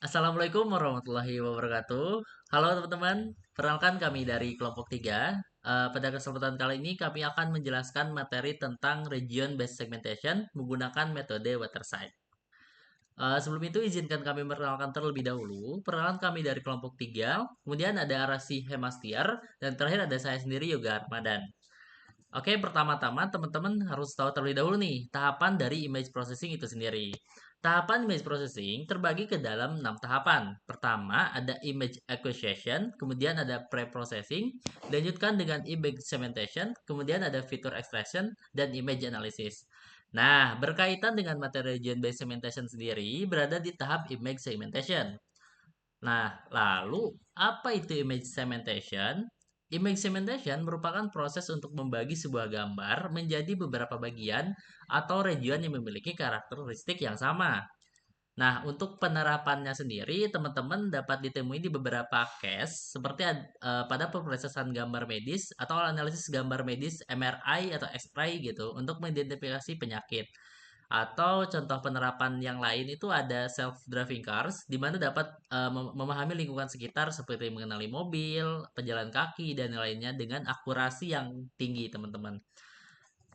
Assalamualaikum warahmatullahi wabarakatuh. Halo teman-teman, perkenalkan kami dari kelompok 3. Pada kesempatan kali ini kami akan menjelaskan materi tentang region based segmentation menggunakan metode Waterside. Sebelum itu izinkan kami memperkenalkan terlebih dahulu. Perkenalan kami dari kelompok 3, kemudian ada Arasi Hemastiar, dan terakhir ada saya sendiri Yoga Armadan. Oke, pertama-tama teman-teman harus tahu terlebih dahulu nih tahapan dari image processing itu sendiri. Tahapan image processing terbagi ke dalam 6 tahapan. Pertama ada image acquisition, kemudian ada pre-processing, dilanjutkan dengan image segmentation, kemudian ada feature extraction, dan image analysis. Nah, berkaitan dengan materi region based segmentation sendiri berada di tahap image segmentation. Nah, lalu apa itu image segmentation? Image segmentation merupakan proses untuk membagi sebuah gambar menjadi beberapa bagian atau region yang memiliki karakteristik yang sama. Nah, untuk penerapannya sendiri, teman-teman dapat ditemui di beberapa case, seperti pada pemrosesan gambar medis atau analisis gambar medis MRI atau X-ray gitu, untuk mengidentifikasi penyakit. Atau contoh penerapan yang lain itu ada self-driving cars, di mana dapat memahami lingkungan sekitar seperti mengenali mobil, pejalan kaki, dan lainnya dengan akurasi yang tinggi, teman-teman.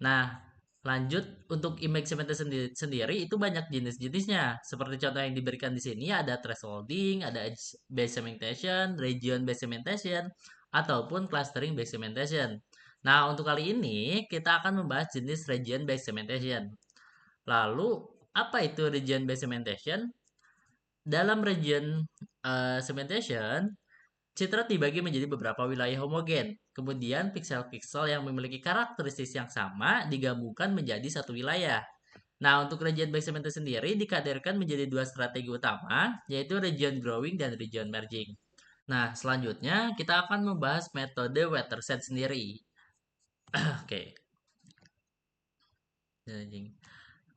Nah, lanjut untuk image segmentation sendiri itu banyak jenis-jenisnya. Seperti contoh yang diberikan di sini ada thresholding, ada edge based segmentation, region based segmentation, ataupun clustering based segmentation. Nah, untuk kali ini kita akan membahas jenis region based segmentation. Lalu, apa itu region based segmentation? Dalam region segmentation, citra dibagi menjadi beberapa wilayah homogen. Kemudian piksel-piksel yang memiliki karakteristik yang sama digabungkan menjadi satu wilayah. Nah, untuk region based segmentation sendiri dikaderkan menjadi dua strategi utama, yaitu region growing dan region merging. Nah, selanjutnya kita akan membahas metode Watershed sendiri. Oke.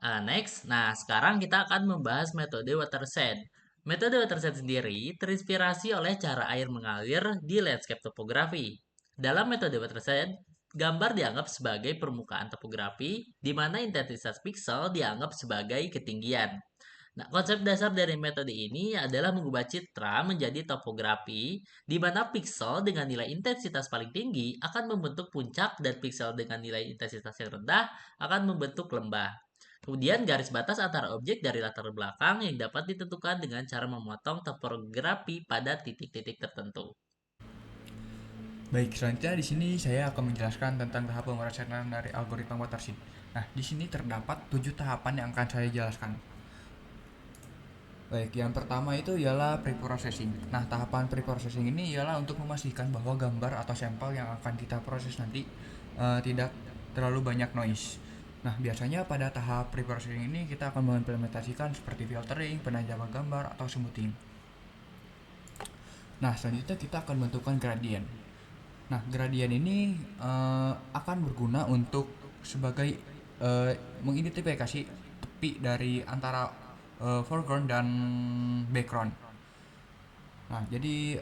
Next, nah sekarang kita akan membahas metode watershed. Metode watershed sendiri terinspirasi oleh cara air mengalir di landscape topografi. Dalam metode watershed, gambar dianggap sebagai permukaan topografi, di mana intensitas piksel dianggap sebagai ketinggian. Nah, konsep dasar dari metode ini adalah mengubah citra menjadi topografi, di mana piksel dengan nilai intensitas paling tinggi akan membentuk puncak dan piksel dengan nilai intensitas yang rendah akan membentuk lembah. Kemudian garis batas antara objek dari latar belakang yang dapat ditentukan dengan cara memotong topografi pada titik-titik tertentu. Baik, selanjutnya di sini saya akan menjelaskan tentang tahap pemrosesan dari algoritma watershed. Nah, di sini terdapat 7 tahapan yang akan saya jelaskan. Baik, yang pertama itu ialah preprocessing. Nah, tahapan preprocessing ini ialah untuk memastikan bahwa gambar atau sampel yang akan kita proses nanti tidak terlalu banyak noise. Nah, biasanya pada tahap preprocessing ini kita akan mengimplementasikan seperti filtering, penajaman gambar, atau smoothing. Nah, selanjutnya kita akan menentukan gradient. Nah, gradient ini akan berguna untuk sebagai mengidentifikasi tepi dari antara foreground dan background. Nah, jadi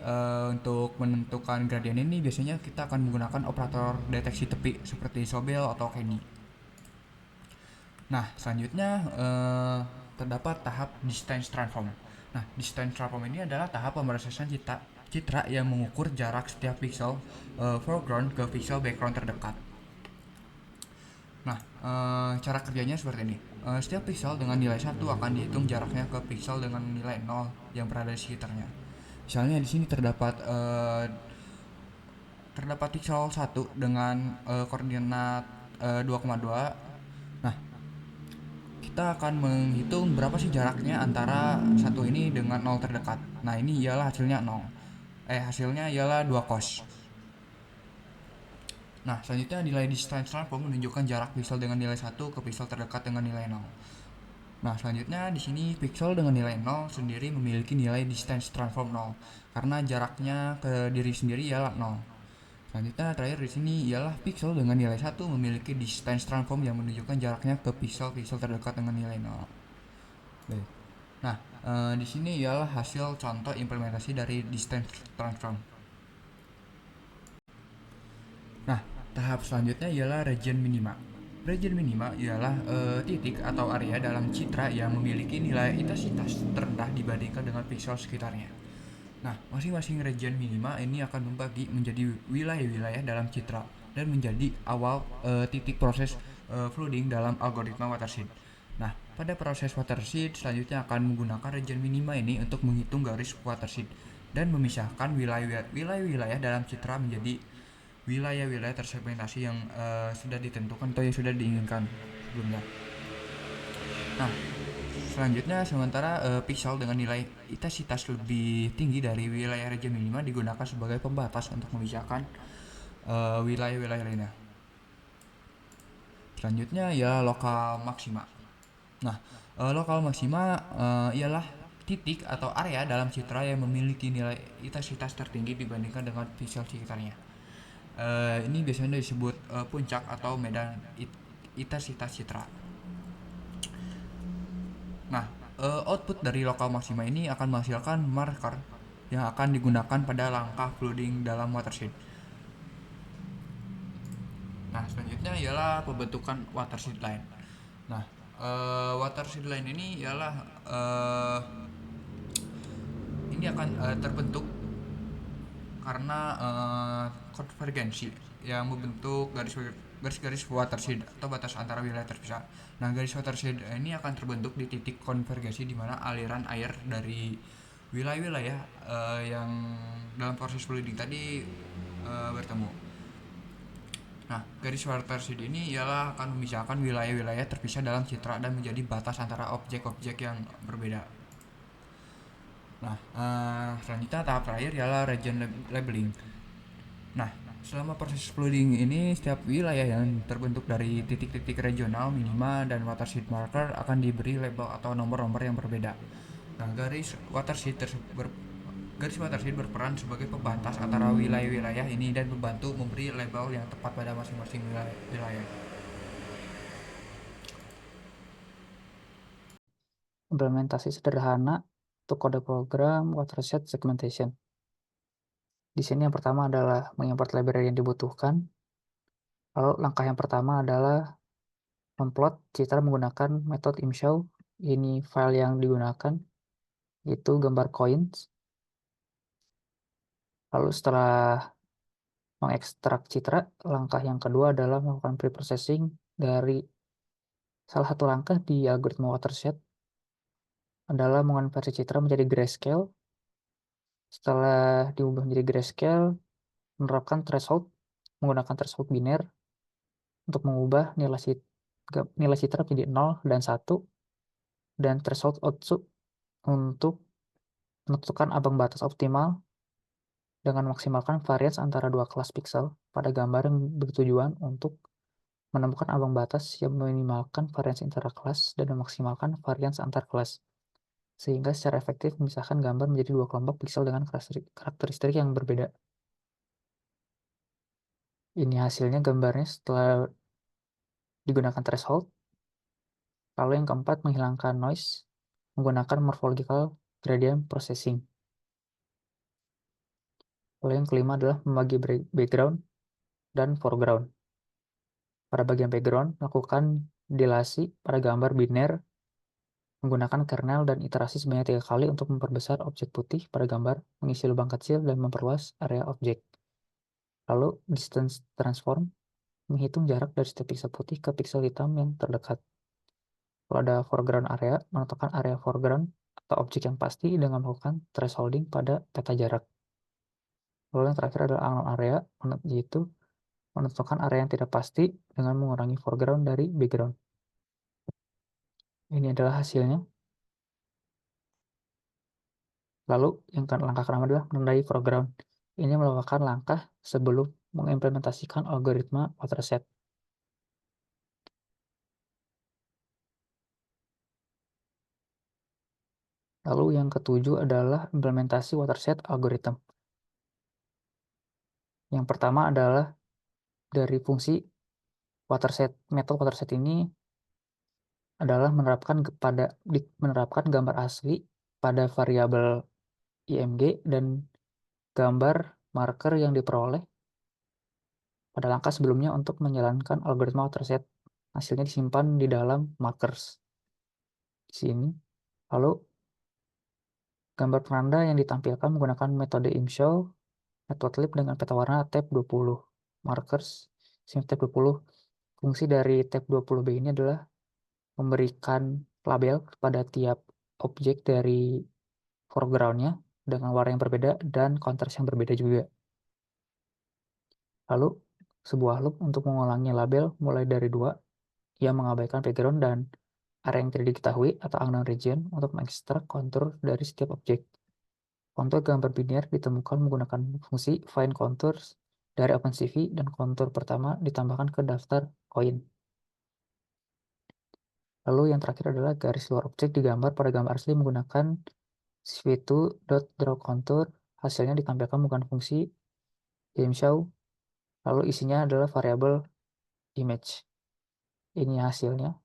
untuk menentukan gradient ini biasanya kita akan menggunakan operator deteksi tepi seperti Sobel atau Kenny. Nah, selanjutnya terdapat tahap distance transform. Nah, distance transform ini adalah tahap pemrosesan citra yang mengukur jarak setiap pixel foreground ke pixel background terdekat. Nah, cara kerjanya seperti ini. Setiap pixel dengan nilai 1 akan dihitung jaraknya ke pixel dengan nilai 0 yang berada di sekitarnya. Misalnya di sini terdapat pixel 1 dengan koordinat 2,2. Nah, kita akan menghitung berapa sih jaraknya antara satu ini dengan 0 terdekat. Nah, ini ialah hasilnya 0. Hasilnya ialah 2 cos. Nah, selanjutnya nilai distance transform menunjukkan jarak pixel dengan nilai 1 ke pixel terdekat dengan nilai 0. Nah, selanjutnya di sini pixel dengan nilai 0 sendiri memiliki nilai distance transform 0 karena jaraknya ke diri sendiri ialah 0. Selanjutnya terakhir di sini ialah pixel dengan nilai 1 memiliki distance transform yang menunjukkan jaraknya ke pixel-pixel terdekat dengan nilai 0. Baik. Nah, di sini ialah hasil contoh implementasi dari distance transform. Nah, tahap selanjutnya ialah region minima. Region minima ialah titik atau area dalam citra yang memiliki nilai intensitas terendah dibandingkan dengan piksel sekitarnya. Nah, masing-masing region minima ini akan membagi menjadi wilayah-wilayah dalam citra dan menjadi awal titik proses flooding dalam algoritma watershed. Nah, pada proses watershed selanjutnya akan menggunakan region minima ini untuk menghitung garis watershed dan memisahkan wilayah-wilayah dalam citra menjadi wilayah-wilayah tersegmentasi yang sudah ditentukan atau yang sudah diinginkan sebelumnya. Nah, selanjutnya sementara pixel dengan nilai intensitas lebih tinggi dari wilayah region minima digunakan sebagai pembatas untuk memisahkan wilayah-wilayah lainnya. Selanjutnya ya lokal maksima. Nah, lokal maksima ialah titik atau area dalam citra yang memiliki nilai intensitas tertinggi dibandingkan dengan pixel sekitarnya. Ini biasanya disebut puncak atau medan intensitas citra. Nah, output dari lokal maksima ini akan menghasilkan marker yang akan digunakan pada langkah flooding dalam watershed. Nah, selanjutnya ialah pembentukan watershed line. Nah, watershed line ini ialah ini akan terbentuk karena konvergensi yang membentuk garis-garis watershed atau batas antara wilayah terpisah. Nah, garis watershed ini akan terbentuk di titik konvergensi di mana aliran air dari wilayah-wilayah yang dalam proses flooding tadi bertemu. Nah, garis watershed ini ialah akan memisahkan wilayah-wilayah terpisah dalam citra dan menjadi batas antara objek-objek yang berbeda. Nah, selanjutnya tahap terakhir ialah region labeling. Nah, selama proses flooding ini, setiap wilayah yang terbentuk dari titik-titik regional, minima, dan watershed marker akan diberi label atau nomor-nomor yang berbeda. Nah, garis watershed berperan sebagai pembatas antara wilayah-wilayah ini dan membantu memberi label yang tepat pada masing-masing wilayah. Implementasi sederhana untuk kode program watershed segmentation. Di sini yang pertama adalah mengimport library yang dibutuhkan. Lalu langkah yang pertama adalah memplot citra menggunakan metode imshow. Ini file yang digunakan, yaitu gambar coins. Lalu setelah mengekstrak citra, langkah yang kedua adalah melakukan preprocessing dari salah satu langkah di algoritma watershed adalah mengonversi citra menjadi grayscale. Setelah diubah menjadi grayscale, menerapkan threshold menggunakan threshold biner untuk mengubah nilai citra menjadi 0 dan 1, dan threshold output untuk menentukan ambang batas optimal dengan memaksimalkan varians antara dua kelas pixel pada gambar yang bertujuan untuk menemukan ambang batas yang meminimalkan varians kelas dan memaksimalkan varians antar kelas, sehingga secara efektif memisahkan gambar menjadi dua kelompok pixel dengan karakteristik yang berbeda. Ini hasilnya gambarnya setelah digunakan threshold. Lalu yang keempat, menghilangkan noise menggunakan morphological gradient processing. Lalu yang kelima adalah membagi background dan foreground. Pada bagian background, lakukan dilasi pada gambar biner menggunakan kernel dan iterasi sebanyak 3 kali untuk memperbesar objek putih pada gambar, mengisi lubang kecil, dan memperluas area objek. Lalu distance transform, menghitung jarak dari setiap pixel putih ke pixel hitam yang terdekat. Kalau ada foreground area, menentukan area foreground atau objek yang pasti dengan melakukan thresholding pada peta jarak. Lalu yang terakhir adalah unknown area, yaitu menentukan area yang tidak pasti dengan mengurangi foreground dari background. Ini adalah hasilnya. Lalu yang langkah kedua adalah menandai foreground. Ini merupakan langkah sebelum mengimplementasikan algoritma watershed. Lalu yang ketujuh adalah implementasi watershed algorithm. Yang pertama adalah dari fungsi watershed. Metode watershed ini adalah menerapkan gambar asli pada variabel img dan gambar marker yang diperoleh pada langkah sebelumnya untuk menjalankan algoritma watershed hasilnya disimpan di dalam markers di sini. Lalu gambar penanda yang ditampilkan menggunakan metode ImShow, matplotlib dengan peta warna tab 20 markers, tab 20. Fungsi dari tab 20B ini adalah memberikan label kepada tiap objek dari foreground-nya dengan warna yang berbeda dan kontras yang berbeda juga. Lalu, sebuah loop untuk mengulangi label mulai dari 2 yang mengabaikan background dan area yang tidak diketahui atau unknown region untuk mengekstrak kontur dari setiap objek. Kontur gambar biner ditemukan menggunakan fungsi find contours dari OpenCV dan kontur pertama ditambahkan ke daftar koin. Lalu yang terakhir adalah garis luar objek digambar pada gambar asli menggunakan cv2.drawContour. Hasilnya ditampilkan menggunakan fungsi ImShow. Lalu isinya adalah variabel image. Ini hasilnya.